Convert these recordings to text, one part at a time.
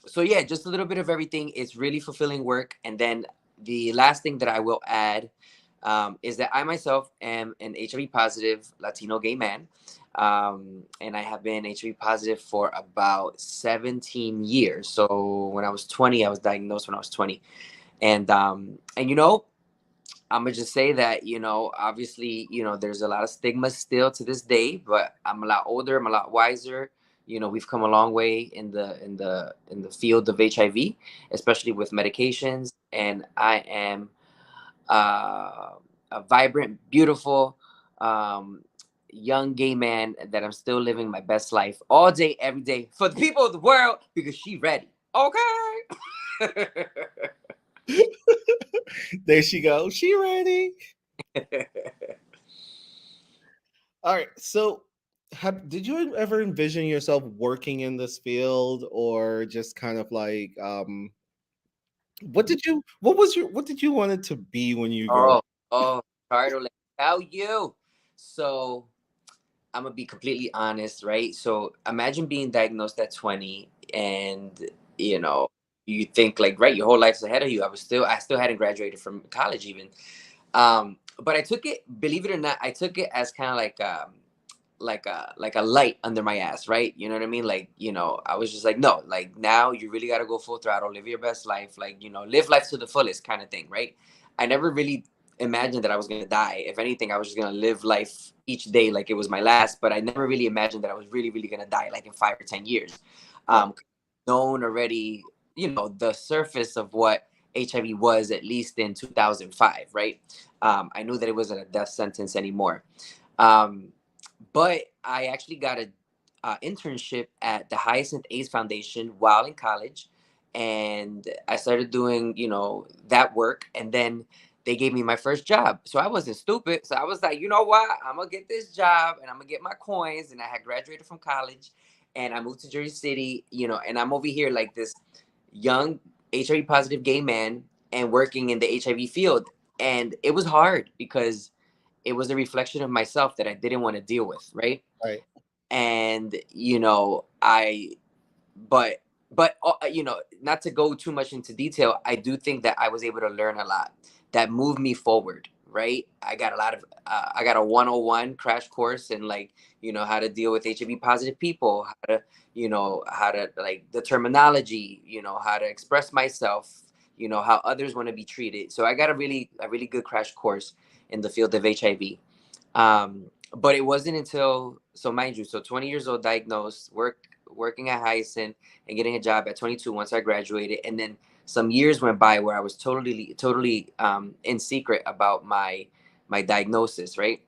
so yeah, just a little bit of everything. It's really fulfilling work. And then the last thing that I will add is that I myself am an HIV positive Latino gay man. And I have been HIV positive for about 17 years. So when I was 20, I was diagnosed when I was 20. And I'm gonna just say that, obviously, there's a lot of stigma still to this day, but I'm a lot older, I'm a lot wiser. We've come a long way in the field of HIV, especially with medications. And I am a vibrant, beautiful, um, young gay man that I'm still living my best life all day, every day for the people of the world because she ready. Okay. There she goes. She ready. All right. So, did you ever envision yourself working in this field, or just kind of like, what did you want it to be when you grow Oh, up? Ricardo, let me tell you. So I'm gonna be completely honest, right? So imagine being diagnosed at 20, and you know, you think like, right, your whole life's ahead of you. I still hadn't graduated from college even. But I took it, believe it or not, I took it as kind of like a light under my ass, right? You know what I mean? Like, I was just like, no, like now you really got to go full throttle, live your best life, like, live life to the fullest kind of thing, right? I never really imagined that I was going to die. If anything, I was just going to live life each day like it was my last, but I never really imagined that I was really, really going to die like in 5 or 10 years. Right. Um, known already, the surface of what HIV was, at least in 2005, right? I knew that it wasn't a death sentence anymore. Um, but I actually got a internship at the Hyacinth AIDS Foundation while in college, and I started doing that work, and then they gave me my first job. So I wasn't stupid. So I was like, you know what? I'm gonna get this job, and I'm gonna get my coins. And I had graduated from college, and I moved to Jersey City, and I'm over here like this young HIV positive gay man and working in the HIV field, and it was hard because it was a reflection of myself that I didn't want to deal with, right? Right. And I but not to go too much into detail, I do think that I was able to learn a lot that moved me forward, right? I got a 101 crash course in, like, how to deal with HIV positive people, how to like the terminology, how to express myself, how others want to be treated. So I got a really good crash course in the field of HIV. But it wasn't until, so mind you, so 20 years old, diagnosed, working at Hyacinth and getting a job at 22 once I graduated, and then some years went by where I was totally in secret about my diagnosis, right?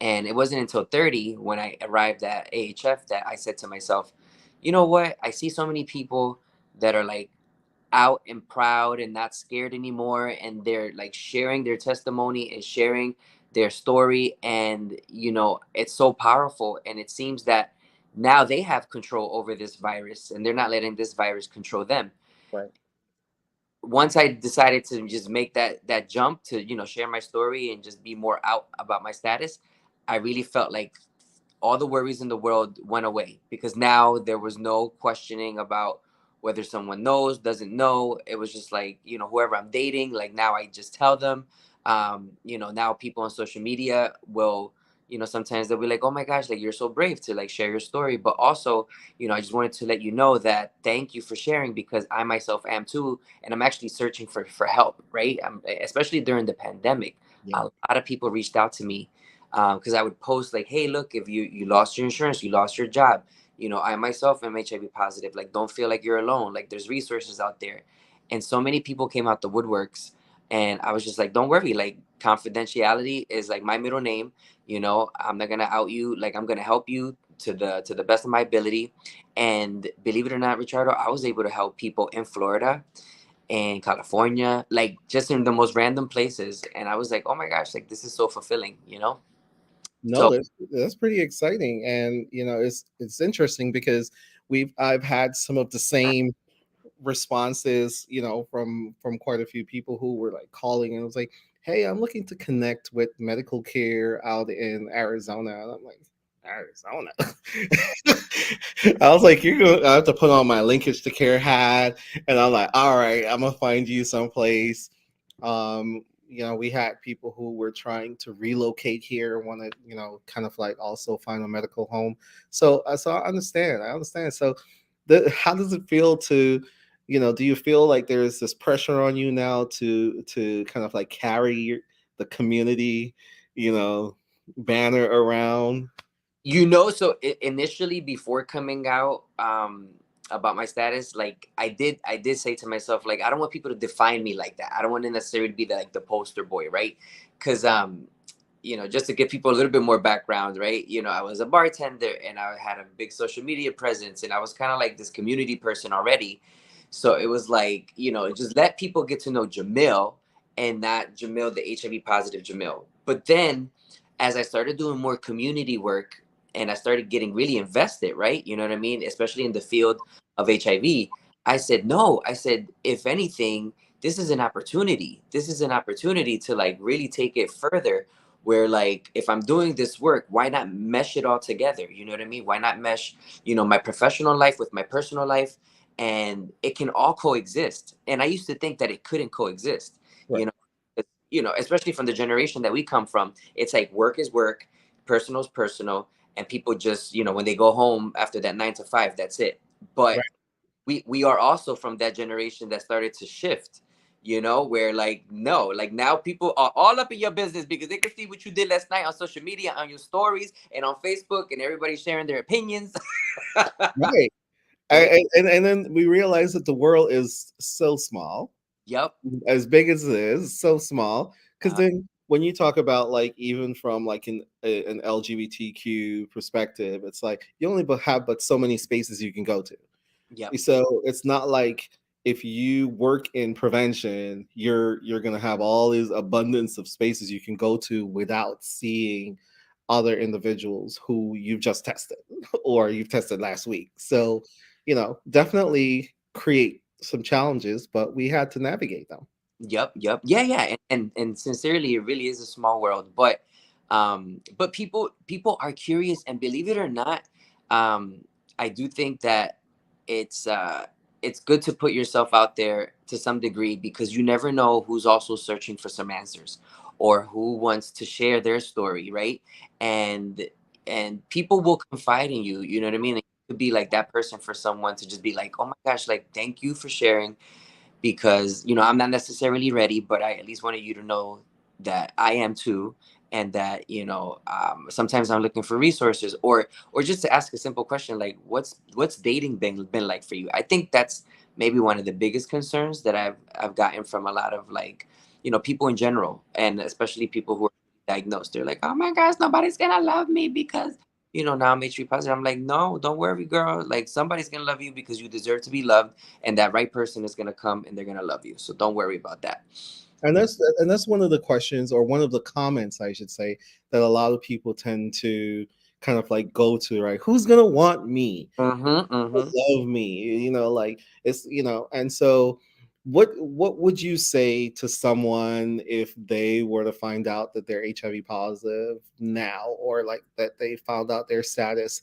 And it wasn't until 30 when I arrived at AHF that I said to myself, you know what? I see so many people that are like out and proud and not scared anymore, and they're like sharing their testimony and sharing their story, and it's so powerful, and it seems that now they have control over this virus and they're not letting this virus control them. Right. Once I decided to just make that jump to share my story and just be more out about my status, I really felt like all the worries in the world went away, because now there was no questioning about whether someone knows, doesn't know. It was just like, whoever I'm dating, like now I just tell them. Now people on social media will, sometimes they'll be like, oh my gosh, like you're so brave to like share your story. But also, I just wanted to let you know that thank you for sharing, because I myself am too, and I'm actually searching for help, right? Especially during the pandemic, a Yeah. lot of people reached out to me, because I would post like, hey, look, if you lost your insurance, you lost your job, I myself am HIV positive, like don't feel like you're alone, like there's resources out there. And so many people came out the woodworks, and I was just like, don't worry, like confidentiality is like my middle name. I'm not gonna out you, like I'm gonna help you to the best of my ability. And believe it or not, Richardo, I was able to help people in Florida and California, like just in the most random places. And I was like, oh my gosh, like this is so fulfilling. No, So that's pretty exciting, and it's interesting because I've had some of the same responses, from quite a few people who were like calling and was like, "Hey, I'm looking to connect with medical care out in Arizona," and I'm like, Arizona. I was like, you're gonna I have to put on my linkage to care hat, and I'm like, all right, I'm gonna find you someplace. We had people who were trying to relocate here, want to, kind of like also find a medical home. So I understand. I understand. So, how does it feel to, do you feel like there's this pressure on you now to kind of like carry the community, you know, banner around? So initially before coming out about my status, like I did say to myself, like, I don't want people to define me like that. I don't want to necessarily be like the poster boy, right? Because just to give people a little bit more background, right? I was a bartender and I had a big social media presence and I was kind of like this community person already. So it was like, just let people get to know Jamil and not Jamil, the HIV positive Jamil. But then as I started doing more community work and I started getting really invested, right? You know what I mean? Especially in the field of HIV, I said, no, I said, if anything, this is an opportunity. This is an opportunity to like really take it further where like if I'm doing this work, why not mesh it all together? You know what I mean? Why not mesh, my professional life with my personal life, and it can all coexist. And I used to think that it couldn't coexist, Right. you know, especially from the generation that we come from. It's like work is work, personal is personal, and people just, when they go home after that 9 to 5, that's it. But Right. we are also from that generation that started to shift, where like no, like now people are all up in your business because they can see what you did last night on social media, on your stories and on Facebook, and everybody's sharing their opinions. Right. Right. And then we realize that the world is so small, Yep. as big as it is, so small. Because uh, then when you talk about like even from like an LGBTQ perspective, it's like you only have but so many spaces you can go to. yep. So it's not like if you work in prevention, you're gonna have all these abundance of spaces you can go to without seeing other individuals who you've just tested or you've tested last week. So, definitely create some challenges, but we had to navigate them. Yep, yep. Yeah, yeah. And sincerely, it really is a small world. But people are curious, and believe it or not, I do think that it's uh it's good to put yourself out there to some degree because you never know who's also searching for some answers or who wants to share their story, right? And and people will confide in you, you know what I mean? And you could be like that person for someone to just be like, oh my gosh, like thank you for sharing because I'm not necessarily ready, but I at least wanted you to know that I am too, and that sometimes I'm looking for resources or just to ask a simple question like what's dating been like for you. I think that's maybe one of the biggest concerns that I've gotten from a lot of like people in general, and especially people who are diagnosed. They're like, oh my gosh, nobody's gonna love me because now I'm HIV positive. I'm like, no, don't worry, girl. Like somebody's gonna love you because you deserve to be loved, and that right person is gonna come and they're gonna love you. So don't worry about that. And that's one of the questions, or one of the comments I should say, that a lot of people tend to kind of like go to, right? Who's gonna want me? Mm-hmm. Mm-hmm. Love me, like it's, and so what would you say to someone if they were to find out that they're HIV positive now, or like that they found out their status,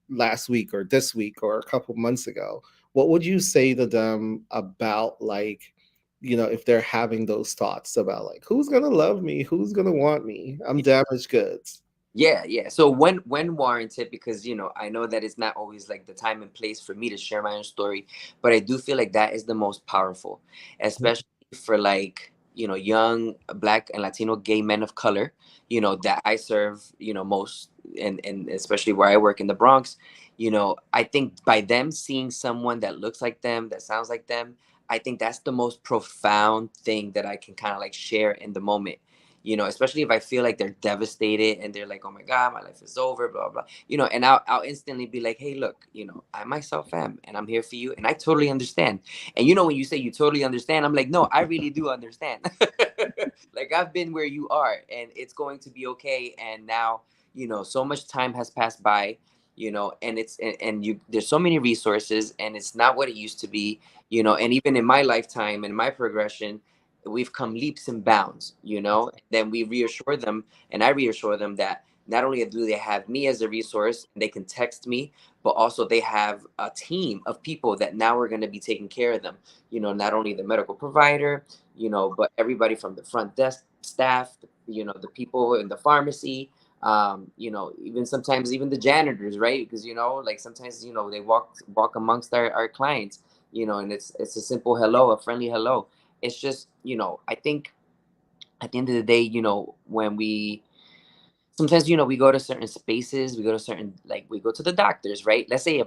last week or this week or a couple months ago? What would you say to them about, like, if they're having those thoughts about like who's gonna love me, who's gonna want me, I'm damaged goods? Yeah, yeah. So when warranted, because I know that it's not always like the time and place for me to share my own story, but I do feel like that is the most powerful, especially for like young Black and Latino gay men of color, that I serve, most, and especially where I work in the Bronx. I think by them seeing someone that looks like them, that sounds like them, I think that's the most profound thing that I can kind of like share in the moment, especially if I feel like they're devastated and they're like, oh my God, my life is over, blah, blah, and I'll instantly be like, hey, look, I myself am, and I'm here for you. And I totally understand. And when you say you totally understand, I'm like, no, I really do understand. Like I've been where you are and it's going to be okay. And now, so much time has passed by, and and you, there's so many resources and it's not what it used to be, and even in my lifetime and my progression, we've come leaps and bounds, then we reassure them, and I reassure them that not only do they have me as a resource and they can text me, but also they have a team of people that now are going to be taking care of them. Not only the medical provider, but everybody from the front desk staff, the people in the pharmacy, even sometimes even the janitors, right? Because like sometimes they walk amongst our clients, and it's a simple hello, a friendly hello. It's just, I think at the end of the day, when we sometimes, we go to certain spaces, we go to certain, like, we go to the doctors, right? Let's say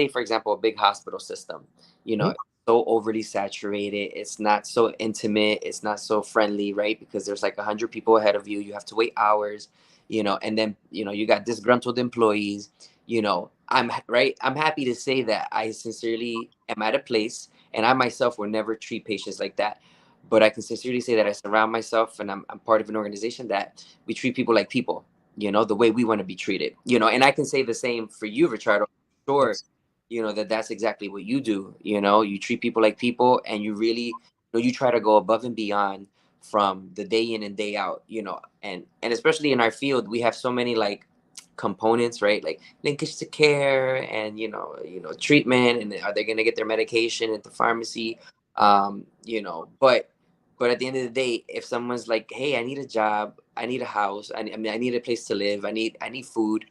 for example, a big hospital system, Mhm. it's so overly saturated, it's not so intimate, it's not so friendly, right? Because there's like 100 people ahead of you, you have to wait hours, and then you got disgruntled employees. I'm happy to say that I sincerely am at a place, and I myself will never treat patients like that, but I can sincerely say that I surround myself, and I'm part of an organization that we treat people like people, the way we want to be treated, and I can say the same for you, Richardo. Sure, Yes. that's exactly what you do. You treat people like people, and you really, you try to go above and beyond from the day in and day out, and especially in our field, we have so many like components, right? Like linkage to care, and treatment, and are they going to get their medication at the pharmacy, but at the end of the day, if someone's like, "Hey, I need a job, I need a house, I mean, I need a place to live, I need food,"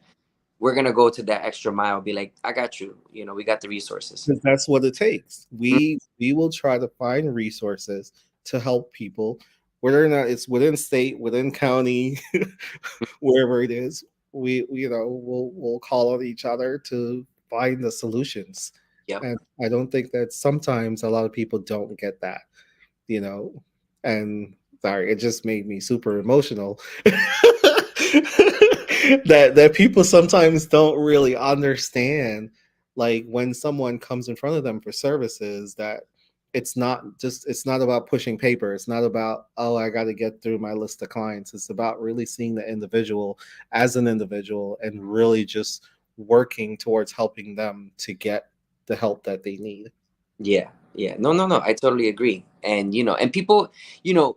we're gonna go to that extra mile. Be like, "I got you. We got the resources." 'Cause that's what it takes. Mm. We will try to find resources to help people, whether or not it's within state, within county, wherever it is. We'll call on each other to find the solutions. Yep. And I don't think that sometimes a lot of people don't get that, you know. And sorry, it just made me super emotional. That people sometimes don't really understand, like when someone comes in front of them for services, that it's not about pushing paper, it's not about, oh, I got to get through my list of clients. It's about really seeing the individual as an individual and really just working towards helping them to get the help that they need. Yeah. Yeah. No, no, no. I totally agree. And and people, you know,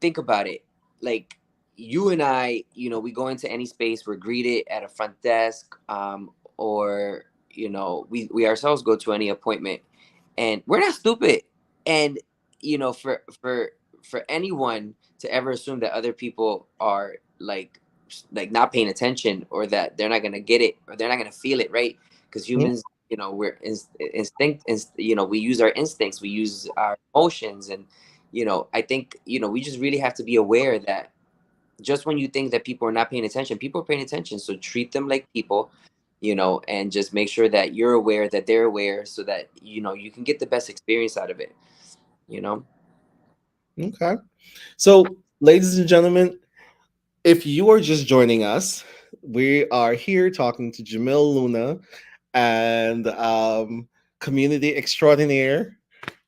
think about it. Like, you and I, we go into any space, we're greeted at a front desk, or we ourselves go to any appointment, and we're not stupid. And for anyone to ever assume that other people are like not paying attention, or that they're not gonna get it, or they're not gonna feel it, right? Because Mhm. humans, we're we use our instincts, we use our emotions, and I think we just really have to be aware that just when you think that people are not paying attention, people are paying attention. So treat them like people, and just make sure that you're aware that they're aware, so that you can get the best experience out of it. you know Okay. So, ladies and gentlemen, if you are just joining us, we are here talking to Jamil Luna and community extraordinaire,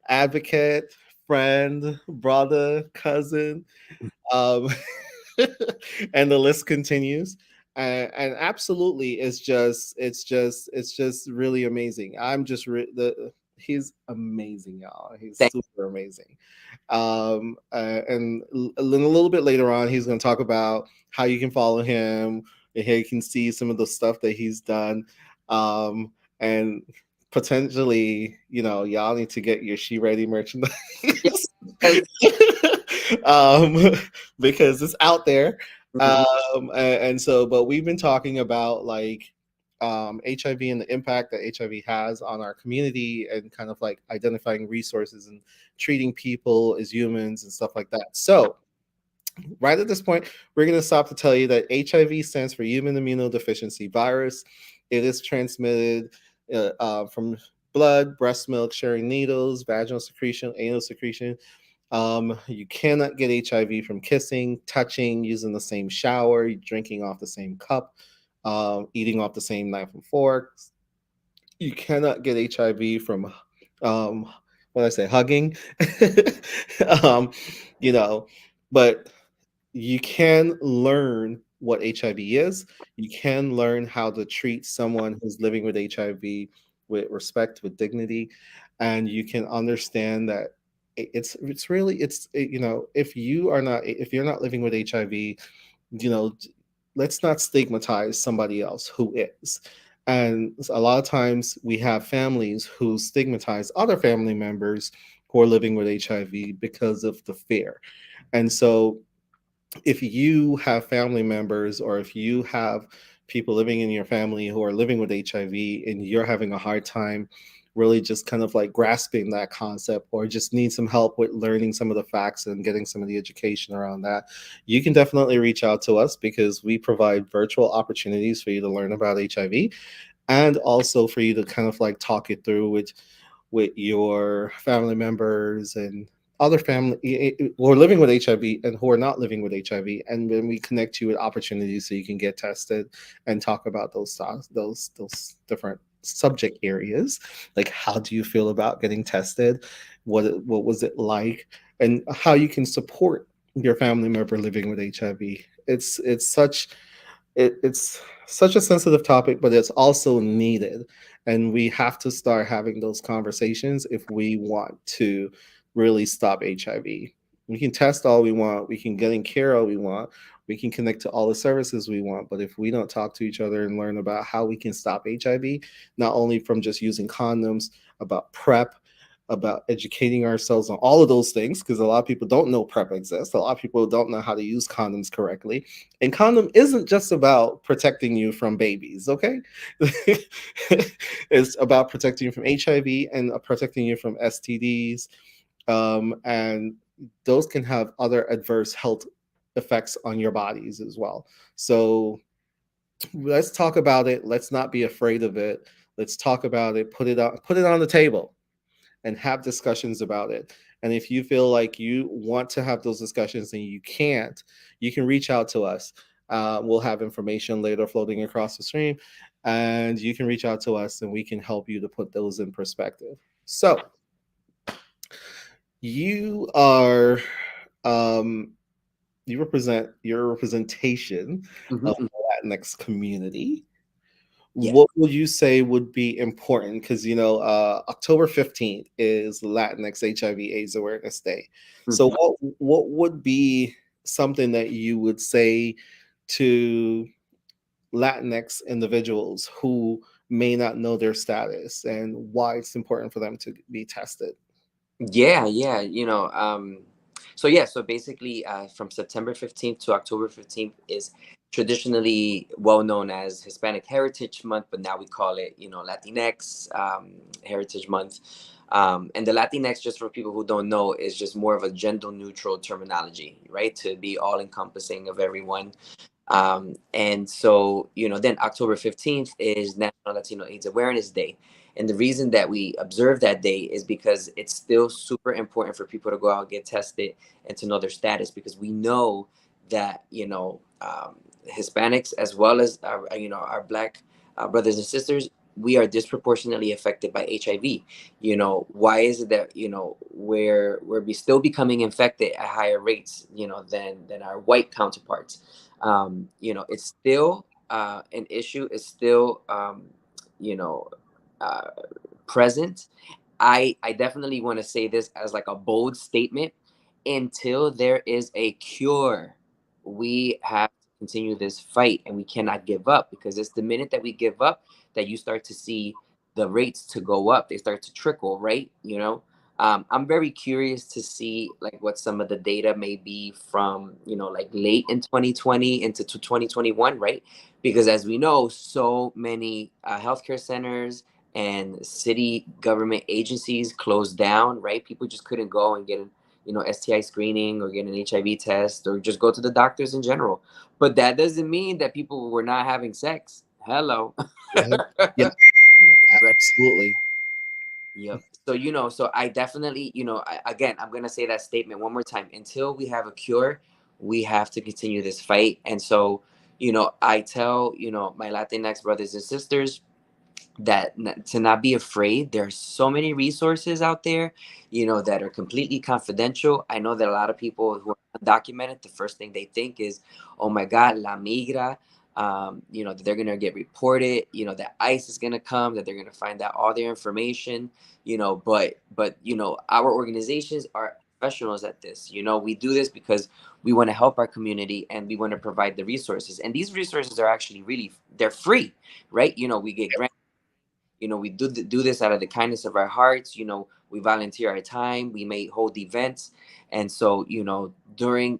advocate, friend, brother, cousin, um, and the list continues. And absolutely, it's just really amazing. He's amazing, y'all. He's Thank super amazing. And a little bit later on, he's going to talk about how you can follow him, and how you can see some of the stuff that he's done. And potentially, y'all need to get your She Ready merchandise. you. Yes. um, because it's out there. Mhm. And so, but we've been talking about like HIV and the impact that HIV has on our community, and kind of like identifying resources and treating people as humans and stuff like that. So, right at this point, we're going to stop to tell you that HIV stands for Human Immunodeficiency Virus. It is transmitted from blood, breast milk, sharing needles, vaginal secretion, anal secretion. You cannot get HIV from kissing, touching, using the same shower, drinking off the same cup, eating off the same knife and fork. You cannot get HIV from, what did I say, hugging. um, you know, but you can learn what HIV is. You can learn how to treat someone who's living with HIV with respect, with dignity, and you can understand that it's really if you're not living with HIV, you know let's not stigmatize somebody else who is. And a lot of times we have families who stigmatize other family members who are living with HIV because of the fear. And so if you have family members, or if you have people living in your family who are living with HIV and you're having a hard time really just kind of like grasping that concept, or just need some help with learning some of the facts and getting some of the education around that, you can definitely reach out to us, because we provide virtual opportunities for you to learn about HIV, and also for you to kind of like talk it through with your family members and other family who are living with HIV and who are not living with HIV, and then we connect you with opportunities so you can get tested and talk about those different subject areas, like how do you feel about getting tested, what was it like, and how you can support your family member living with HIV. It's such a sensitive topic, but it's also needed. And we have to start having those conversations if we want to really stop HIV. We can test all we want, we can get in care all we want, we can connect to all the services we want. But if we don't talk to each other and learn about how we can stop HIV, not only from just using condoms, about PrEP, about educating ourselves on all of those things, because a lot of people don't know PrEP exists. A lot of people don't know how to use condoms correctly. And condom isn't just about protecting you from babies, okay? It's about protecting you from HIV and protecting you from STDs. And those can have other adverse health effects on your bodies as well. So let's talk about it. Let's not be afraid of it. Let's talk about it. Put it on the table and have discussions about it. And if you feel like you want to have those discussions and you can't, you can reach out to us. We'll have information later floating across the stream, and you can reach out to us and we can help you to put those in perspective. So, you are, um, you represent your representation Mhm, of mhm. the Latinx community. Yeah. What would you say would be important? Because October 15th is Latinx HIV/AIDS Awareness Day. So Mhm. what would be something that you would say to Latinx individuals who may not know their status and why it's important for them to be tested? Yeah, yeah, so yeah, so basically, from September 15th to October 15th is traditionally well known as Hispanic Heritage Month, but now we call it, Latinx Heritage Month. And the Latinx, just for people who don't know, is just more of a gender neutral terminology, right? To be all encompassing of everyone. And so, then October 15th is National Latino AIDS Awareness Day. And the reason that we observe that day is because it's still super important for people to go out and get tested and to know their status, because we know that, Hispanics, as well as our Black brothers and sisters, we are disproportionately affected by HIV. Why is it that, we're still becoming infected at higher rates, than our white counterparts? It's still an issue. It's still, you know, uh, present. I definitely want to say this as like a bold statement. Until there is a cure, we have to continue this fight, and we cannot give up, because it's the minute that we give up that you start to see the rates to go up. They start to trickle, right? I'm very curious to see like what some of the data may be from, like late in 2020 into 2021, right? Because as we know, so many healthcare centers and city government agencies closed down, right? People just couldn't go and get an, STI screening or get an HIV test or just go to the doctors in general. But that doesn't mean that people were not having sex. Hello. Yeah, yeah, Right. absolutely. Yep. So, so I definitely, again, I'm going to say that statement one more time. Until we have a cure, we have to continue this fight. And so, I tell, my Latinx brothers and sisters that to not be afraid. There's so many resources out there, that are completely confidential. I know that a lot of people who are undocumented, the first thing they think is, oh my God, la migra. That they're gonna get reported, that ICE is gonna come, that they're gonna find out all their information, but our organizations are professionals at this. You know, we do this because we want to help our community and we want to provide the resources. And these resources are actually really, they're free, right? You know, we get grants. You know, we do this out of the kindness of our hearts. You know, we volunteer our time, we may hold events. And so, you know, during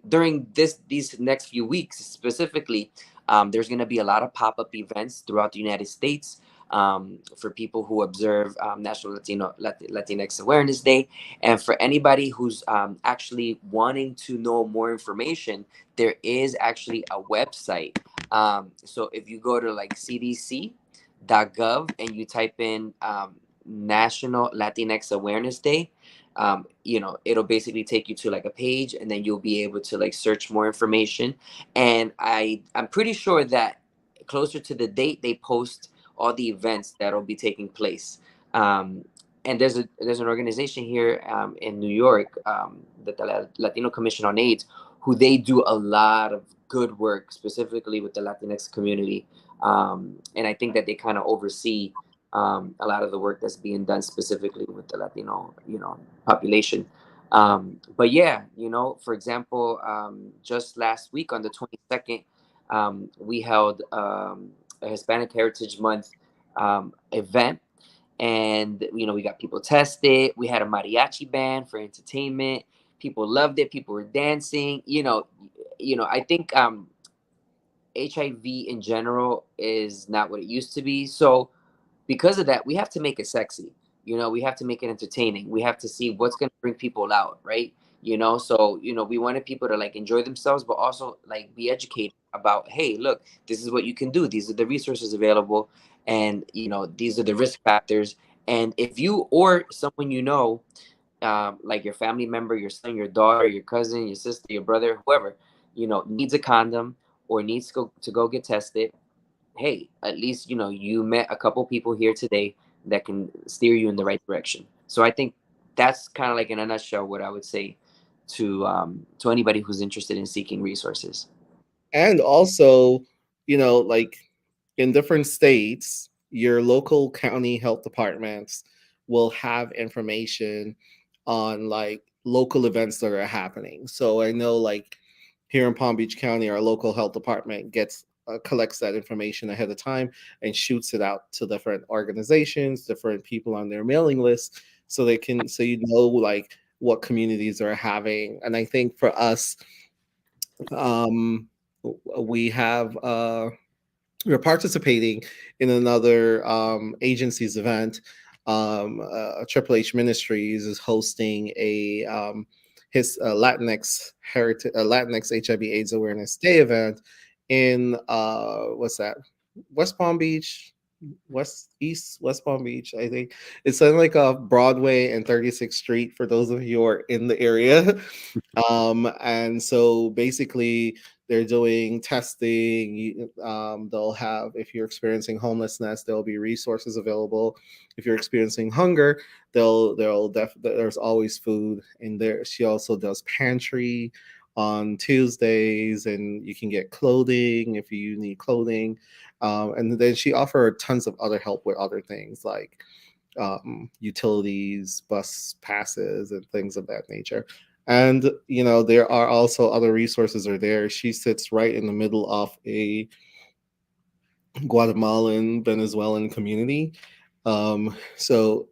these next few weeks specifically, there's going to be a lot of pop-up events throughout the United States, for people who observe National Latinx Awareness Day. And for anybody who's actually wanting to know more information, there is actually a website. So if you go to like cdc.gov and you type in National Latinx Awareness Day, you know, it'll basically take you to like a page, and then you'll be able to like search more information. And I'm pretty sure that closer to the date they post all the events that'll be taking place. Um, and there's an organization here in New York, the Latino Commission on AIDS, who they do a lot of good work specifically with the Latinx community. And I think that they kind of oversee a lot of the work that's being done specifically with the Latino, you know, population. But yeah, you know, for example, just last week on the 22nd, we held a Hispanic Heritage Month event, and you know, we got people tested. We had a mariachi band for entertainment. People loved it. People were dancing. I think HIV in general is not what it used to be. So because of that, we have to make it sexy. You know, we have to make it entertaining. We have to see what's going to bring people out, right? You know, so you know, we wanted people to like enjoy themselves, but also like be educated about, hey, look, this is what you can do. These are the resources available, and you know, these are the risk factors. And if you or someone you know, like your family member, your son, your daughter, your cousin, your sister, your brother, whoever, you know, needs a condom or needs to go get tested, hey, at least you know you met a couple people here today that can steer you in the right direction. So I think that's kind of like in a nutshell what I would say to anybody who's interested in seeking resources. And also, like in different states, your local county health departments will have information on like local events that are happening. So I know, like here in Palm Beach County, our local health department gets collects that information ahead of time and shoots it out to different organizations, different people on their mailing list, so they can so you know like what communities are having. And I think for us, um, we have we're participating in another agency's event. Triple H Ministries is hosting a his Latinx HIV/AIDS Awareness Day event in what's that, West Palm Beach, West Palm Beach, I think. It's on like a Broadway and 36th Street for those of you who are in the area. And so basically they're doing testing. They'll have, if you're experiencing homelessness, there'll be resources available. If you're experiencing hunger, there's always food in there. She also does pantry on Tuesdays, and you can get clothing if you need clothing. And then she offered tons of other help with other things like utilities, bus passes, and things of that nature. And there are also other resources are there. She sits right in the middle of a Guatemalan Venezuelan community. So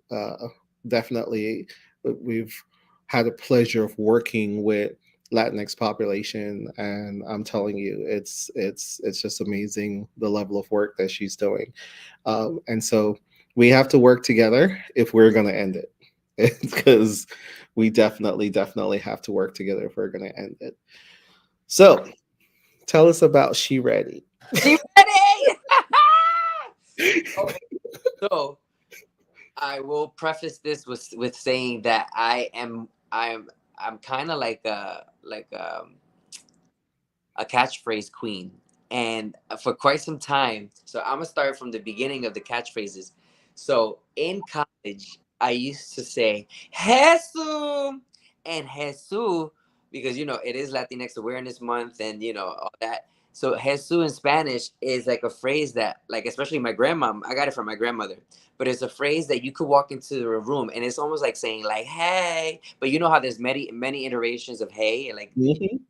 definitely we've had a pleasure of working with Latinx population, and I'm telling you, it's just amazing the level of work that she's doing. And so we have to work together if we're going to end it, because we definitely have to work together if we're going to end it. So tell us about She Ready. She ready? Okay, so I will preface this with saying that I'm kind of like a catchphrase queen. And for quite some time, so I'm gonna start from the beginning of the catchphrases. So in college, I used to say Jesus and Jesus because you know it is Latinx Awareness Month, and you know all that. So Jesus in Spanish is like a phrase that, like, especially my grandma, I got it from my grandmother, but it's a phrase that you could walk into a room and it's almost like saying like, hey, but you know how there's many iterations of hey and like Mhm.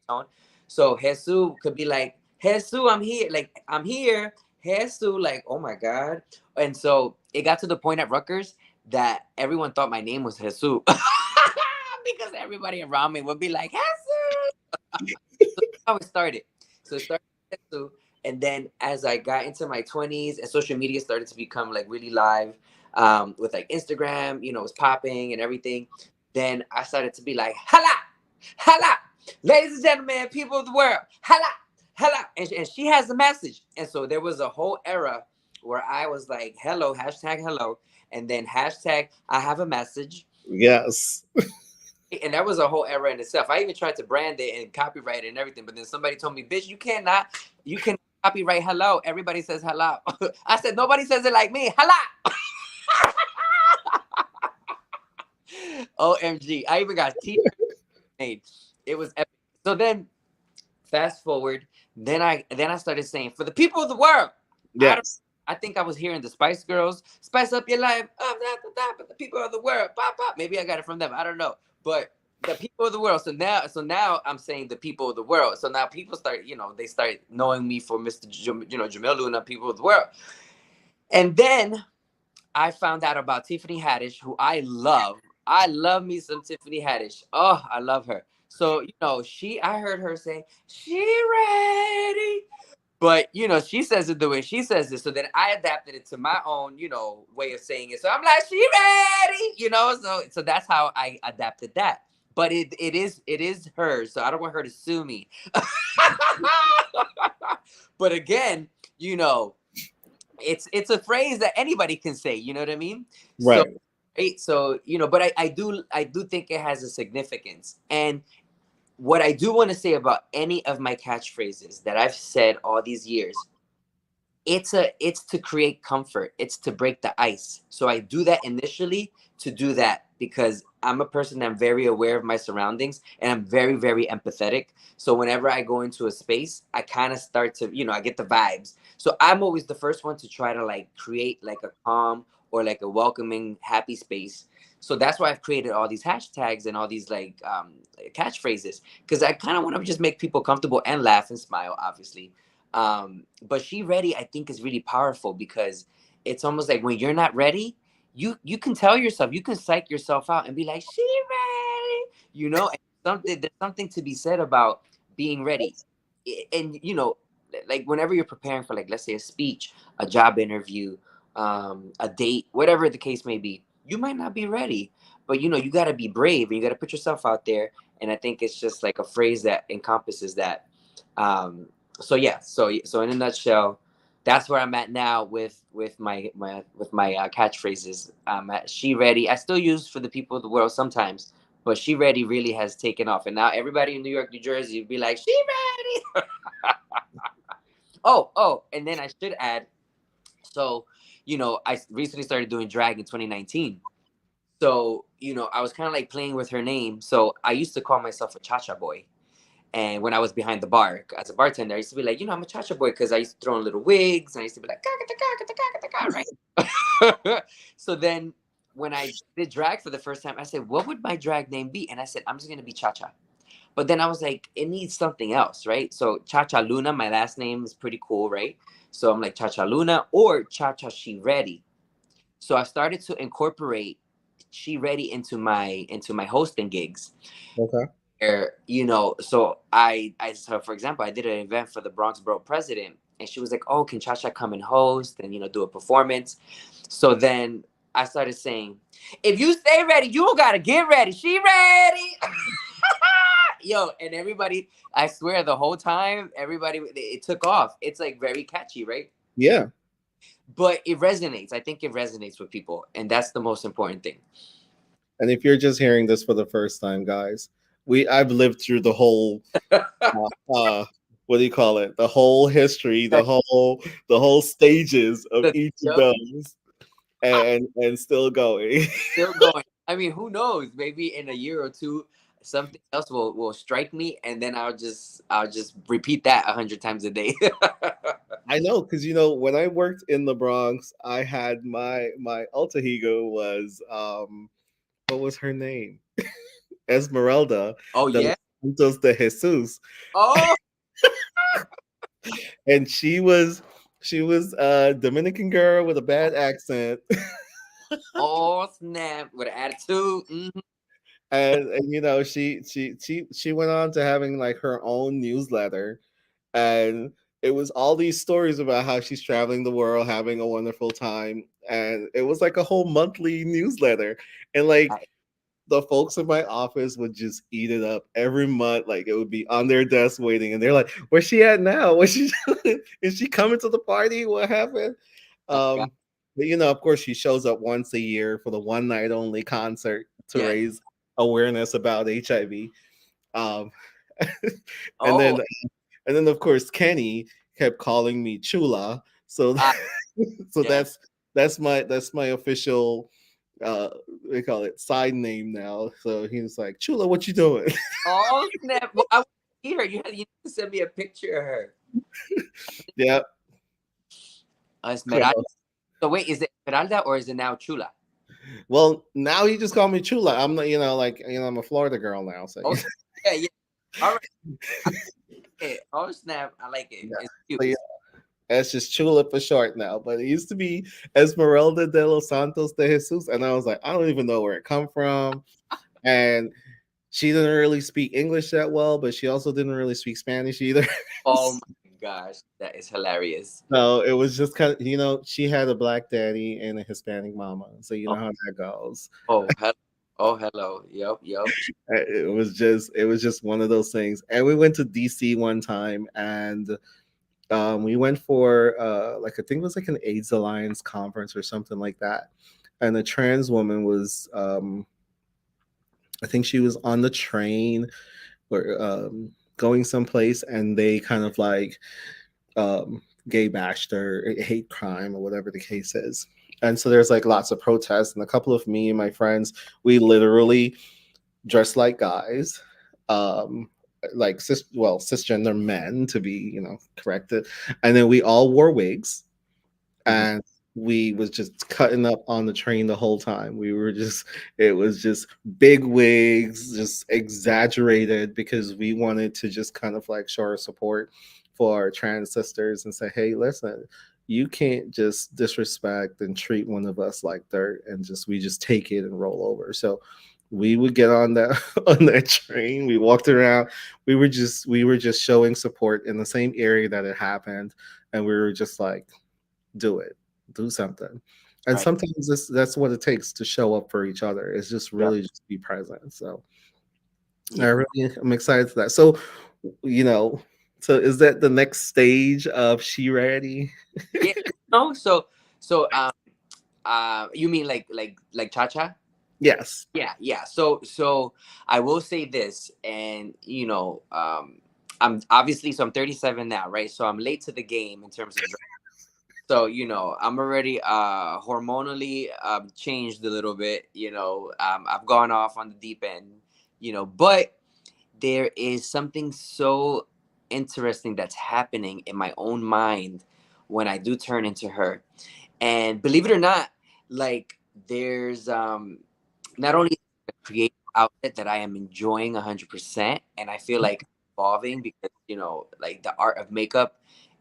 tone. So Jesus could be like, Jesus, I'm here. Like, I'm here. Jesus, like, oh my God. And so it got to the point at Rutgers that everyone thought my name was Jesus. Because everybody around me would be like, Jesus. So that's how it started. So it started with Jesus. And then as I got into my 20s and social media started to become like really live, with like Instagram, it was popping and everything. Then I started to be like, hala, hala, ladies and gentlemen, people of the world, hala, hala. And she has a message. And so there was a whole era where I was like, hello, hashtag hello. And then hashtag I have a message. Yes. And that was a whole era in itself. I even tried to brand it and copyright it and everything, but then somebody told me, "Bitch, you can copyright hello. Everybody says hello." I said, "Nobody says it like me. Hello." OMG! I even got T-shirts made. It was epic. So then, fast forward. Then I started saying, "For the people of the world." I don't. Yes. I think I was hearing the Spice Girls, "Spice up your life." But the people of the world, pop pop. Maybe I got it from them. I don't know, but the people of the world. So now I'm saying the people of the world. So now people start, they start knowing me for Mr. Jomil Luna, people of the world. And then I found out about Tiffany Haddish, who I love. I love me some Tiffany Haddish. Oh, I love her. So, I heard her say, she ready. But, she says it the way she says it. So then I adapted it to my own, way of saying it. So I'm like, she ready, so that's how I adapted that. But it is hers. So I don't want her to sue me. But again, you know, it's a phrase that anybody can say, you know what I mean? So Right. right, so but I do think it has a significance. And what I do want to say about any of my catchphrases that I've said all these years, it's to create comfort, it's to break the ice. So I do that initially to do that because I'm a person that's very aware of my surroundings and I'm very very empathetic. So whenever I go into a space, I kind of start to, I get the vibes. So I'm always the first one to try to like create like a calm or like a welcoming happy space. So that's why I've created all these hashtags and all these like catchphrases, because I kind of want to just make people comfortable and laugh and smile, obviously. But she ready, I think, is really powerful because it's almost like when you're not ready, you can tell yourself, you can psych yourself out and be like, she ready, and there's something to be said about being ready. And like whenever you're preparing for, like, let's say a speech, a job interview, a date, whatever the case may be, you might not be ready, but you got to be brave and you got to put yourself out there. And I think it's just like a phrase that encompasses that. So yeah, so in a nutshell, that's where I'm at now with my catchphrases. At she ready, I still use for the people of the world sometimes, but she ready really has taken off, and now everybody in New York, New Jersey would be like, she ready. Oh, and then I should add, so I recently started doing drag in 2019. So I was kind of like playing with her name. So I used to call myself a cha-cha boy. And when I was behind the bar as a bartender, I used to be like, I'm a cha-cha boy, because I used to throw in little wigs and I used to be like, right? So then when I did drag for the first time, I said, what would my drag name be? And I said, I'm just going to be Cha-Cha. But then I was like, it needs something else, right? So Cha-Cha Luna, my last name, is pretty cool, right? So I'm like Cha-Cha Luna or Cha-Cha She Ready. So I started to incorporate She Ready into my hosting gigs. Okay. So so for example, I did an event for the Bronx Borough president, and she was like, oh, can Chacha come and host and do a performance? So then I started saying, if you stay ready, you don't gotta get ready, she ready. Yo, and everybody, I swear, the whole time, everybody, it took off. It's like very catchy, right? Yeah. But it resonates. I think it resonates with people, and that's the most important thing. And if you're just hearing this for the first time, guys, I've lived through the whole what do you call it? The whole history, the whole stages of each of Yep. those, and still going. Still going. I mean, who knows? Maybe in a year or two, something else will strike me, and then I'll just repeat that 100 times a day. I know, because when I worked in the Bronx, I had my alter ego was what was her name? Esmeralda Oh de yeah. los Santos de Jesus, Oh. and she was a Dominican girl with a bad accent. Oh snap! With an attitude. And she went on to having like her own newsletter, and it was all these stories about how she's traveling the world having a wonderful time, and it was like a whole monthly newsletter, and like Right. the folks in my office would just eat it up every month. Like it would be on their desk waiting, and they're like, "Where's she at now? What's she doing? Is she coming to the party? What happened?" Oh God. But of course, she shows up once a year for the one night only concert to Yes. raise awareness about HIV. Um, and Oh. then of course Kenny kept calling me Chula. So Uh, so yes. that's my official they call it side name now. So he was like, Chula, what you doing? Oh snap! Well, I want to see her. You need to send me a picture of her. Yeah. Esmeralda. So wait, is it Esmeralda or is it now Chula? Well, now he just called me Chula. I'm not, I'm a Florida girl now. So Oh yeah, yeah. All right. I like it. Oh snap! I like it. yeah. It's cute. So, yeah, that's just Chula for short now. But it used to be Esmeralda de los Santos de Jesus, and I was like, I don't even know where it come from. And she didn't really speak English that well, but she also didn't really speak Spanish either. Oh my gosh, that is hilarious. So it was just kind of, she had a black daddy and a Hispanic mama. So you Oh, know how that goes. oh, hello. Oh, hello. Yep, yep. It was just one of those things. And we went to DC one time, and we went for like I think it was like an AIDS Alliance conference or something like that. And a trans woman was I think she was on the train or going someplace, and they kind of like gay bashed or hate crime or whatever the case is. And so there's like lots of protests, and a couple of me and my friends, we literally dressed like guys, um, like cisgender men to be corrected, and then we all wore wigs, Mhm. and we was just cutting up on the train the whole time. We were just it was just big wigs, just exaggerated, because we wanted to just kind of like show our support for our trans sisters and say, hey, listen, you can't just disrespect and treat one of us like dirt, and we just take it and roll over. So we would get on that on that train. We walked around. We were just showing support in the same area that it happened, and we were just like, do it, do something. And Right. sometimes that's what it takes to show up for each other. It's just Yep. really just be present. So Yeah. I'm excited for that. So, you know, so is that the next stage of She Ready? Yeah. No. So you mean like Cha Cha? Yes. Yeah. Yeah. So I will say this, and I'm obviously, so I'm 37 now, right? So I'm late to the game in terms of. So, I'm already hormonally changed a little bit. I've gone off on the deep end, but there is something so interesting that's happening in my own mind when I do turn into her. And believe it or not, like there's not only a creative outlet that I am enjoying 100%, and I feel like evolving because like the art of makeup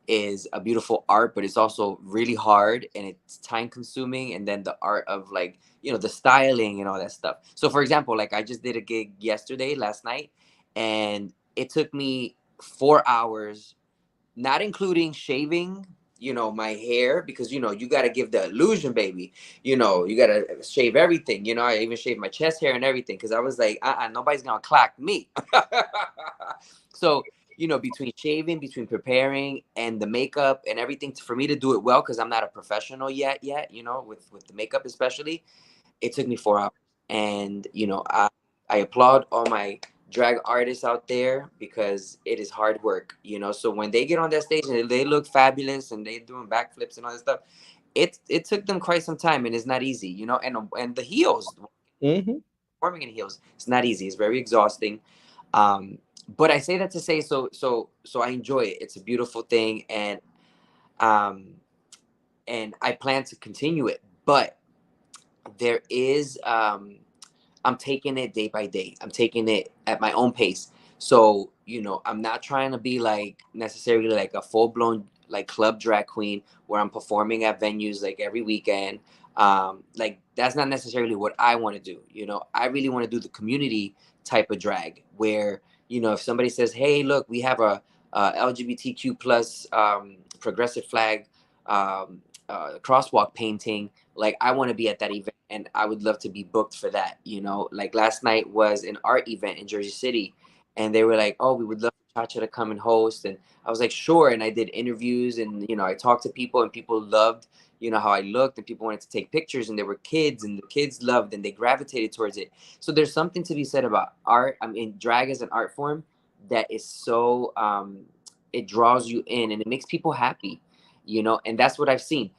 is a beautiful art, but it's also really hard and it's time consuming. And then the art of like the styling and all that stuff. So for example, like I just did a gig last night, and it took me 4 hours, not including shaving my hair, because you got to give the illusion, baby. You got to shave everything. I even shaved my chest hair and everything, because I was like, nobody's gonna clock me. So between shaving, between preparing, and the makeup and everything, for me to do it well, because I'm not a professional yet, with the makeup especially, it took me 4 hours. And I applaud all my drag artists out there, because it is hard work. So when they get on that stage and they look fabulous and they doing backflips and all that stuff, it took them quite some time, and it's not easy. And the heels. Hmm. performing in heels. It's not easy. It's very exhausting. Um, but I say that to say, so I enjoy it. It's a beautiful thing, um, and I plan to continue it. But there is, I'm taking it day by day. I'm taking it at my own pace. So, I'm not trying to be like necessarily like a full blown like club drag queen where I'm performing at venues like every weekend. Like that's not necessarily what I want to do. I really want to do the community type of drag where, if somebody says, "Hey, look, we have a LGBTQ plus progressive flag crosswalk painting," like I want to be at that event and I would love to be booked for that. Like last night was an art event in Jersey City, and they were like, "Oh, we would love for Chacha to come and host," and I was like, "Sure." And I did interviews, and I talked to people, and people loved how I looked, and people wanted to take pictures, and there were kids, and the kids loved, and they gravitated towards it. So there's something to be said about art. I mean, drag as an art form that is so it draws you in and it makes people happy, and that's what I've seen.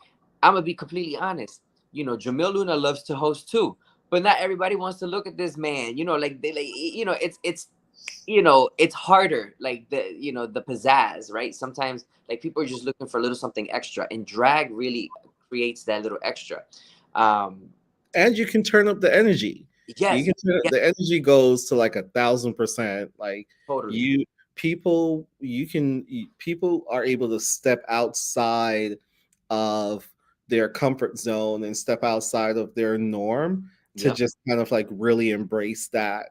I'm gonna be completely honest. Jomil Luna loves to host too, but not everybody wants to look at this man. Like they like it's harder. Like the pizzazz, right? Sometimes like people are just looking for a little something extra, and drag really creates that little extra. Um, And you can turn up the energy. You yes, can turn yes, the energy goes to like 1,000%. Like totally. you people are able to step outside of their comfort zone and step outside of their norm to Yep. just kind of like really embrace that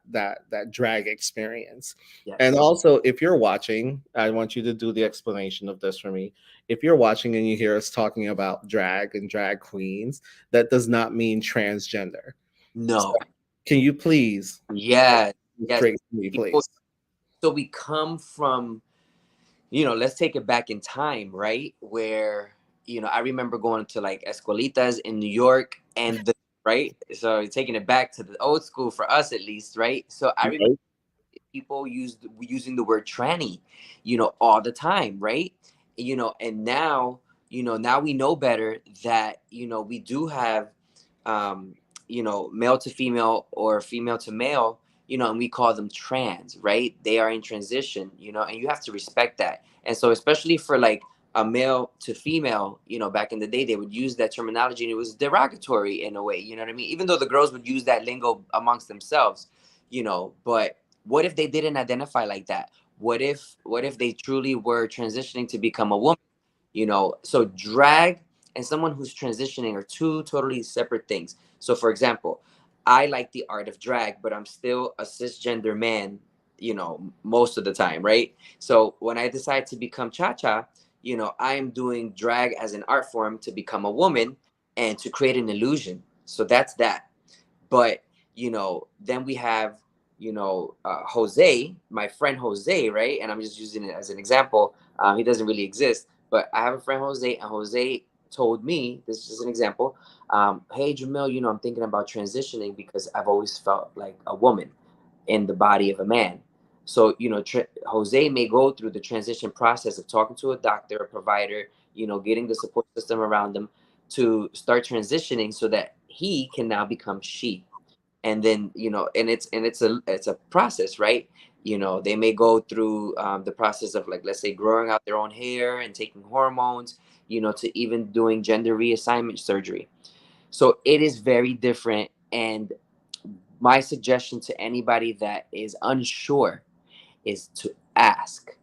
drag experience. And Yes. also, if you're watching, I want you to do the explanation of this for me. If you're watching and you hear us talking about drag and drag queens, that does not mean transgender. So No. can you please Yes. Yes. straight to me, People. please? So we come from, let's take it back in time, right? Where, I remember going to like escuelitas in New York right? So taking it back to the old school for us at least, right? So I remember Right? people using the word tranny, all the time, right? And now we know better that, we do have, um, male to female or female to male, and we call them trans, right? They are in transition, and you have to respect that. And so, especially for like a male to female, back in the day, they would use that terminology and it was derogatory in a way, you know what I mean? Even though the girls would use that lingo amongst themselves, but what if they didn't identify like that? What if they truly were transitioning to become a woman? So drag and someone who's transitioning are two totally separate things. So for example, I like the art of drag, but I'm still a cisgender man, most of the time, right? So when I decide to become cha-cha, I am doing drag as an art form to become a woman and to create an illusion. So that's that. But then we have Jose, my friend Jose, right? And I'm just using it as an example. He doesn't really exist, but I have a friend Jose, and Jose told me, this is just an example. Hey Jamil, I'm thinking about transitioning because I've always felt like a woman in the body of a man. So Jose may go through the transition process of talking to a doctor, a provider, getting the support system around them to start transitioning so that he can now become she. And then and it's a process, right? They may go through the process of, like, let's say, growing out their own hair and taking hormones, to even doing gender reassignment surgery. So it is very different. And my suggestion to anybody that is unsure is to ask,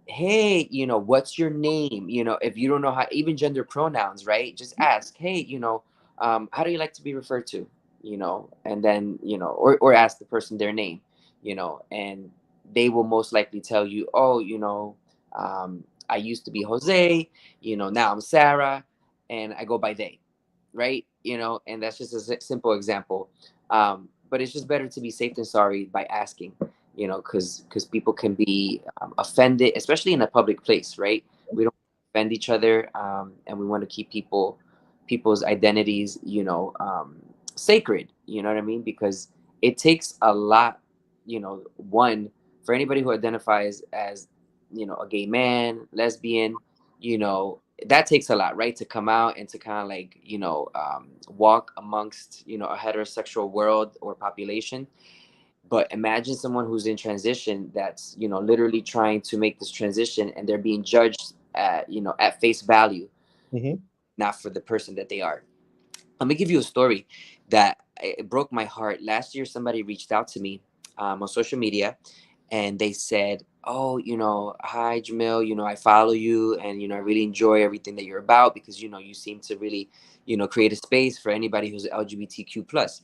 hey, what's your name? If you don't know how, even gender pronouns, right? Just ask, hey, how do you like to be referred to? And then, or ask the person their name, and they will most likely tell you, oh, I used to be Jose, now I'm Sarah, and I go by they, right? And that's just a simple example. But it's just better to be safe than sorry by asking, because people can be offended, especially in a public place, right? We don't offend each other, and we want to keep people's identities, sacred. You know what I mean? Because it takes a lot, one, for anybody who identifies as, a gay man, lesbian, that takes a lot, right? To come out and to kind of like, walk amongst, a heterosexual world or population. But imagine someone who's in transition that's, literally trying to make this transition, and they're being judged at, at face value, Hmm. not for the person that they are. Let me give you a story that it broke my heart. Last year, somebody reached out to me on social media, and they said, "Oh, hi Jamil. I follow you, and I really enjoy everything that you're about, because you seem to really, create a space for anybody who's LGBTQ plus."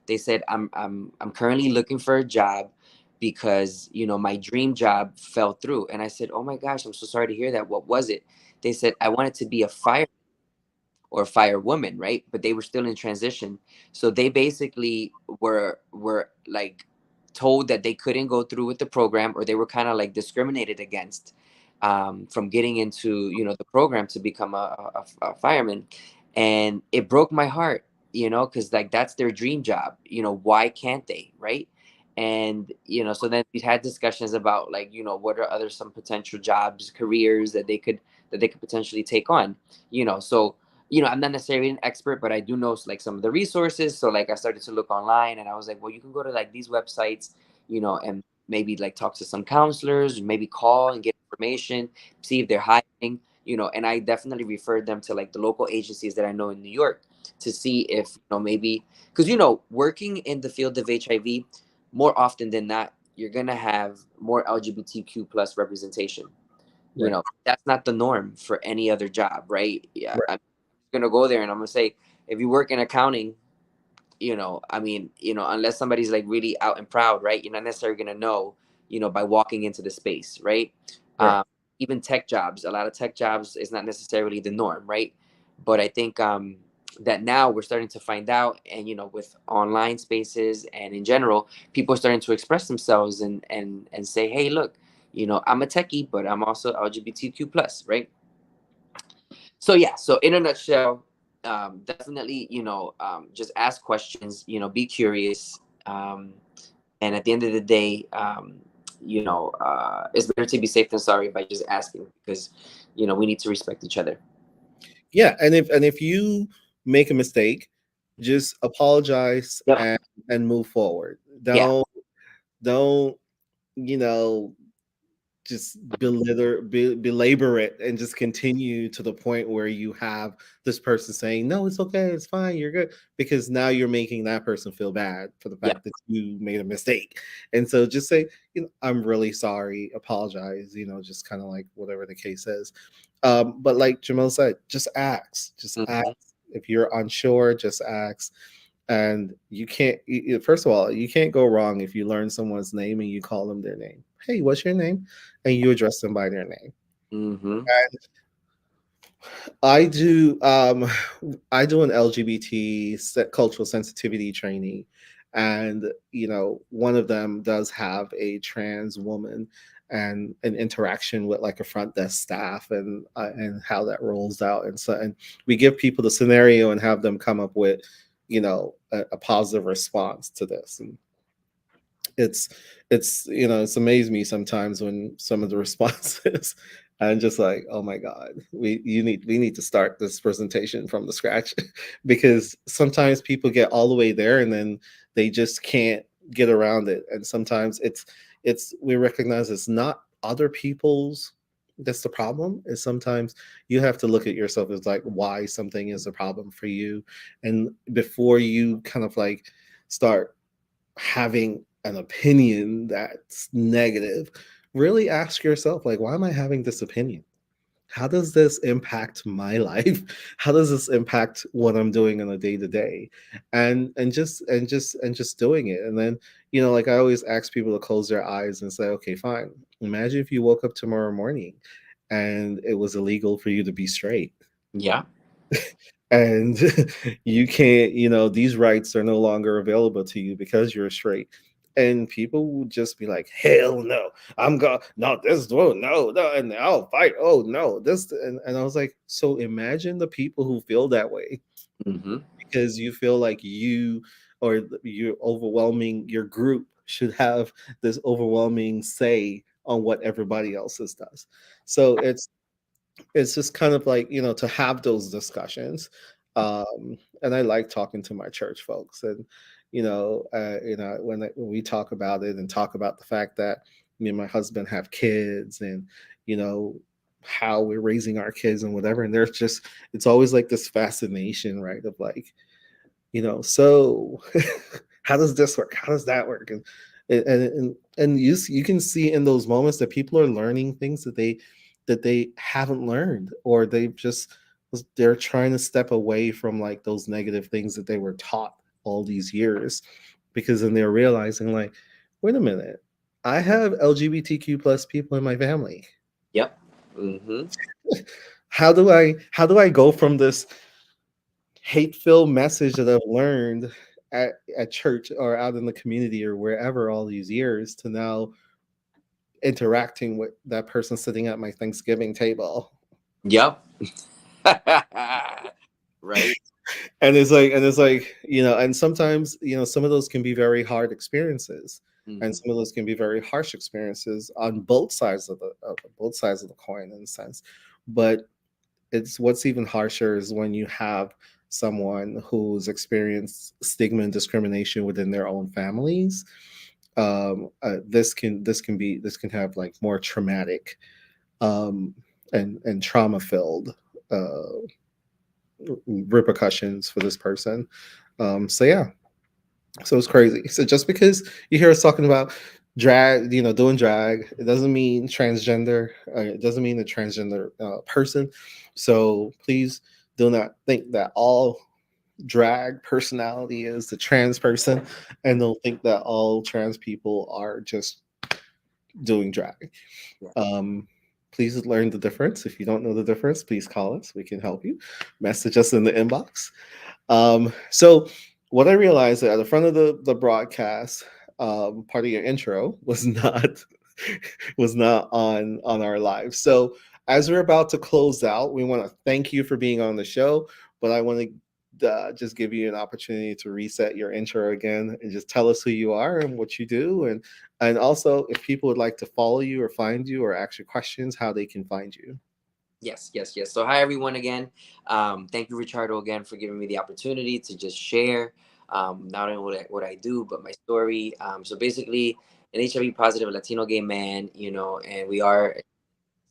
They said, I'm currently looking for a job because my dream job fell through." And I said, "Oh my gosh, I'm so sorry to hear that. What was it?" They said, "I wanted to be a fire or firewoman," right? But they were still in transition. So they basically were like told that they couldn't go through with the program, or they were kind of like discriminated against, from getting into the program to become a fireman. And it broke my heart, because like that's their dream job. Why can't they, right? And so then we had discussions about, like, what are other some potential jobs, careers that they could potentially take on. So I'm not necessarily an expert, but I do know like some of the resources. So like I started to look online, and I was like, well, you can go to like these websites, and maybe like talk to some counselors, maybe call and get information, see if they're hiring. And I definitely referred them to like the local agencies that I know in New York, to see if maybe, because working in the field of HIV, more often than not, you're gonna have more LGBTQ plus representation. Right. That's not the norm for any other job, right? Yeah, Right. I'm gonna go there and I'm gonna say, if you work in accounting, I mean, unless somebody's like really out and proud, right? You're not necessarily gonna know, by walking into the space, right? Right. Um, Even tech jobs, a lot of tech jobs is not necessarily the norm, right? But I think that now we're starting to find out, and with online spaces and in general, people are starting to express themselves and say, hey, look, I'm a techie, but I'm also LGBTQ plus, right? So yeah, so in a nutshell, definitely, just ask questions, be curious, and at the end of the day, it's better to be safe than sorry by just asking, because we need to respect each other. Yeah, and if you make a mistake, just apologize Yep. and move forward. Yeah. Don't you know just belabor it and just continue to the point where you have this person saying, no, it's okay, it's fine, you're good, because now you're making that person feel bad for the Yeah. fact that you made a mistake. And so just say, I'm really sorry, apologize, just kind of like whatever the case is. But like Jamil said, just ask. Hmm. If you're unsure, just ask. And you can't, first of all, you can't go wrong if you learn someone's name and you call them their name. Hey, what's your name? And you address them by their name. Hmm. I do I do an LGBT cultural sensitivity training, and one of them does have a trans woman and an interaction with like a front desk staff, and how that rolls out. And so, and we give people the scenario and have them come up with a positive response to this. And it's it's amazed me sometimes when some of the responses I'm just like, oh my god, we need to start this presentation from the scratch because sometimes people get all the way there and then they just can't get around it. And sometimes it's we recognize it's not other people's that's the problem. Is sometimes you have to look at yourself as like why something is a problem for you, and before you kind of like start having an opinion that's negative, really ask yourself, like, why am I having this opinion? How does this impact my life? How does this impact what I'm doing on a day to day? And just doing it. And then, like I always ask people to close their eyes and say, okay, fine. Imagine if you woke up tomorrow morning and it was illegal for you to be straight, Yeah. and you can't, these rights are no longer available to you because you're straight. And people will just be like, hell no, I'm going, no, this, oh, no, no, and I'll fight, oh no, this. And I was like, so imagine the people who feel that way Hmm. because you feel like you or your overwhelming, your group should have this overwhelming say on what everybody else's does. So it's just kind of like, to have those discussions. And I like talking to my church folks, and when we talk about it and talk about the fact that me and my husband have kids, and you know how we're raising our kids and whatever, and there's just, it's always like this fascination, right, of like, so how does this work, how does that work, and you can see in those moments that people are learning things that they haven't learned, or they're trying to step away from like those negative things that they were taught all these years, because then they're realizing like, wait a minute, I have LGBTQ plus people in my family. Yep. Mm-hmm. How do I go from this hate-filled message that I've learned at church or out in the community or wherever all these years, to now interacting with that person sitting at my Thanksgiving table? Yep. Right. And sometimes, some of those can be very hard experiences, and Mm-hmm. some of those can be very harsh experiences on both sides of the coin, in a sense. But it's what's even harsher is when you have someone who's experienced stigma and discrimination within their own families. This can have like more traumatic, um, and trauma filled, uh, repercussions for this person. So yeah, so it's crazy. So just because you hear us talking about drag, doing drag, it doesn't mean transgender. It doesn't mean a transgender person. So please do not think that all drag personality is the trans person, and don't think that all trans people are just doing drag. Yeah. Um, please learn the difference. If you don't know the difference, please call us. We can help you. Message us in the inbox. So what I realized at the front of the broadcast, part of your intro was not was not on our live. So as we're about to close out, we want to thank you for being on the show, but I want to just give you an opportunity to reset your intro again and just tell us who you are and what you do, and also if people would like to follow you or find you or ask you questions, how they can find you. Yes, yes, yes. So, hi everyone again. Thank you, Richardo, again for giving me the opportunity to just share not only what I do, but my story. So, basically, an HIV positive Latino gay man, and we are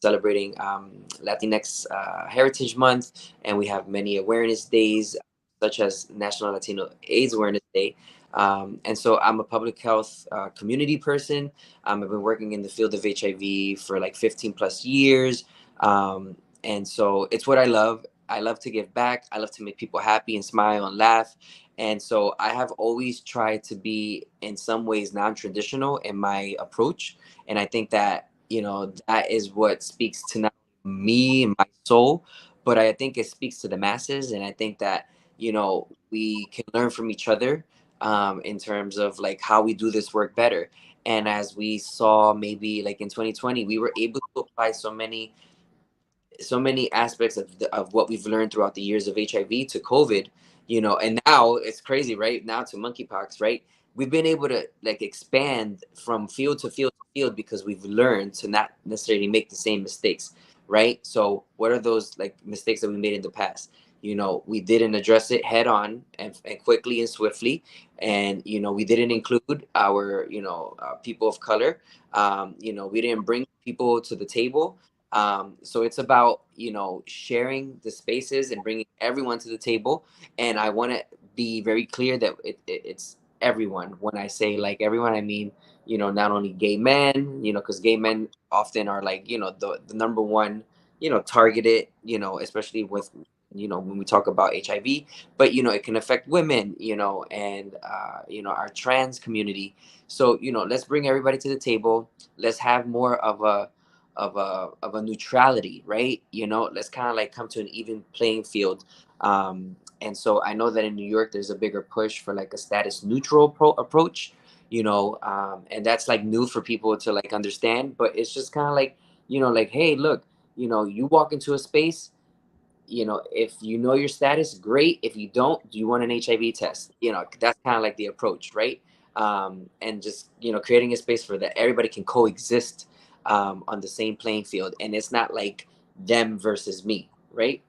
celebrating Latinx Heritage Month, and we have many awareness days, such as National Latino AIDS Awareness Day. And so I'm a public health community person. I've been working in the field of HIV for like 15 plus years. And so it's what I love. I love to give back. I love to make people happy and smile and laugh. And so I have always tried to be, in some ways, non traditional in my approach. And I think that that is what speaks to not only me and my soul, but I think it speaks to the masses. And I think that we can learn from each other, in terms of like how we do this work better. And as we saw, maybe like in 2020, we were able to apply so many aspects of what we've learned throughout the years of HIV to COVID, and now it's crazy, right? Now to monkeypox, right? We've been able to like expand from field to field to field because we've learned to not necessarily make the same mistakes, right? So what are those like mistakes that we made in the past? We didn't address it head on and quickly and swiftly, and we didn't include our people of color. We didn't bring people to the table. So it's about sharing the spaces and bringing everyone to the table. And I want to be very clear that it's everyone. When I say like everyone, I mean not only gay men, because gay men often are like the number one targeted, especially with when we talk about HIV. But it can affect women, and our trans community. So let's bring everybody to the table. Let's have more of a neutrality, right? Let's kind of like come to an even playing field. And so I know that in New York there's a bigger push for like a status neutral approach, and that's like new for people to like understand. But it's just kind of like like, hey, look, you walk into a space, if you know your status, great. If you don't, do you want an HIV test? That's kind of like the approach, right? And just creating a space for that everybody can coexist on the same playing field, and it's not like them versus me, right?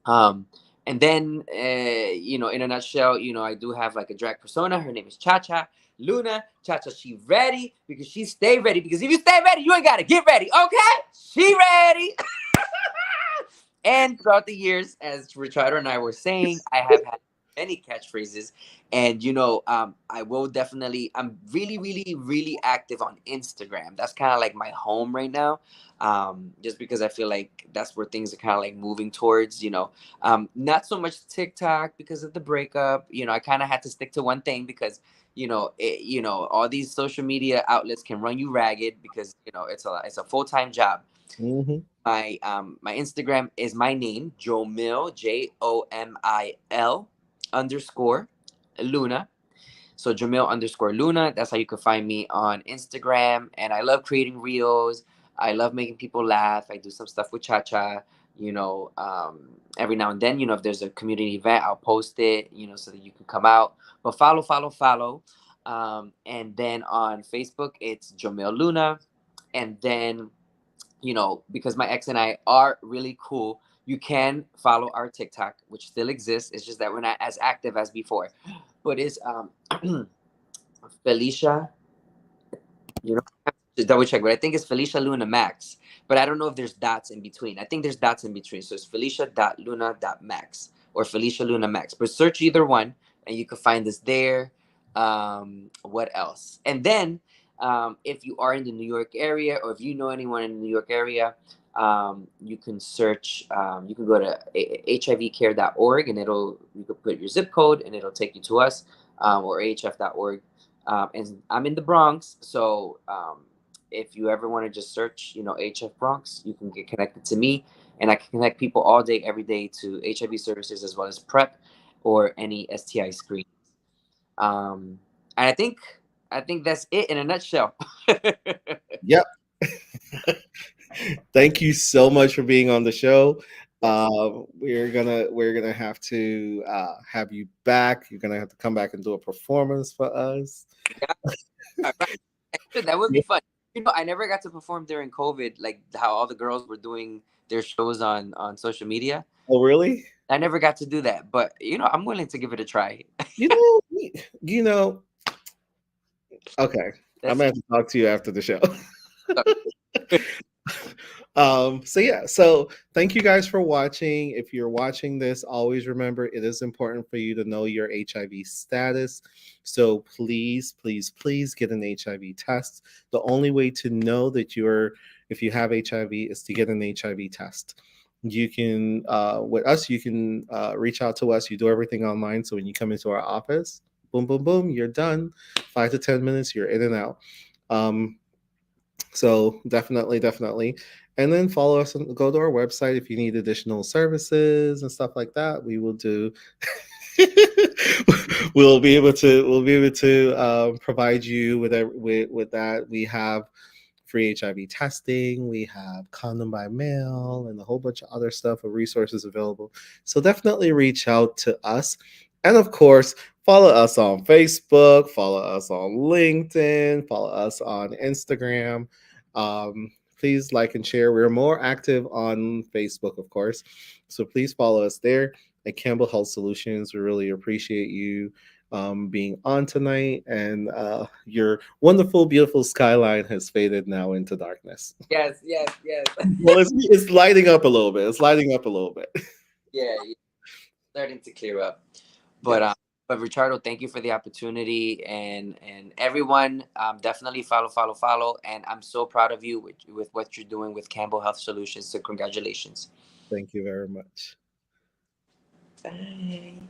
Um, and then, in a nutshell, I do have like a drag persona. Her name is Cha Cha Luna. Cha Cha, she ready because she stay ready. Because if you stay ready, you ain't gotta get ready. Okay, she ready. And throughout the years, as Ricardo and I were saying, I have had many catchphrases, and I will definitely. I'm really, really, really active on Instagram. That's kind of like my home right now, just because I feel like that's where things are kind of like moving towards. Not so much TikTok because of the breakup. I kind of had to stick to one thing because all these social media outlets can run you ragged because it's a full-time job. Hmm. My Instagram is my name, Jomil, Jomil underscore Luna. So Jomil underscore Luna. That's how you can find me on Instagram. And I love creating reels. I love making people laugh. I do some stuff with Cha Cha. Every now and then, if there's a community event, I'll post it. So that you can come out. But follow, follow, follow. And then on Facebook, it's Jomil Luna. And then because my ex and I are really cool, you can follow our TikTok, which still exists. It's just that we're not as active as before. But it's Felicia, to double check, but I think it's Felicia Luna Max. But I don't know if there's dots in between. I think there's dots in between. So it's Felicia.Luna.Max or Felicia Luna Max. But search either one and you can find us there. What else? And then if you are in the New York area or if you know anyone in the New York area, you can search, you can go to hivcare.org and you can put your zip code and it'll take you to us, or ahf.org. And I'm in the Bronx, so if you ever want to just search, HF Bronx, you can get connected to me, and I can connect people all day, every day to HIV services as well as PrEP or any STI screen. And I think that's it in a nutshell. Yep. Thank you so much for being on the show. Yes. We're gonna have to have you back. You're gonna have to come back and do a performance for us. Yeah. Right. That would be fun. I never got to perform during COVID, like how all the girls were doing their shows on social media. Oh, really? I never got to do that, but I'm willing to give it a try. You know, you know. Okay, I'm That's gonna have to talk to you after the show. okay. So yeah, so thank you guys for watching. If you're watching this, always remember it is important for you to know your HIV status. So please, please, please get an HIV test. The only way to know that if you have HIV is to get an HIV test. You can with us, you can reach out to us. You do everything online. So when you come into our office, boom, boom, boom, you're done. 5 to 10 minutes, you're in and out. Um, so definitely, definitely. And then follow us and go to our website if you need additional services and stuff like that. We will do. we'll be able to provide you with that. We have free HIV testing. We have condom by mail and a whole bunch of other stuff of resources available. So definitely reach out to us. And of course, follow us on Facebook, follow us on LinkedIn, follow us on Instagram. Please like and share. We're more active on Facebook, of course. So please follow us there at Campbell Health Solutions. We really appreciate you being on tonight. And your wonderful, beautiful skyline has faded now into darkness. Yes, yes, yes. Well, it's lighting up a little bit. It's lighting up a little bit. Yeah, yeah, starting to clear up. But Yes. Ricardo, thank you for the opportunity, and everyone, definitely follow, follow, follow. And I'm so proud of you with what you're doing with Campbell Health Solutions. So congratulations. Thank you very much. Bye.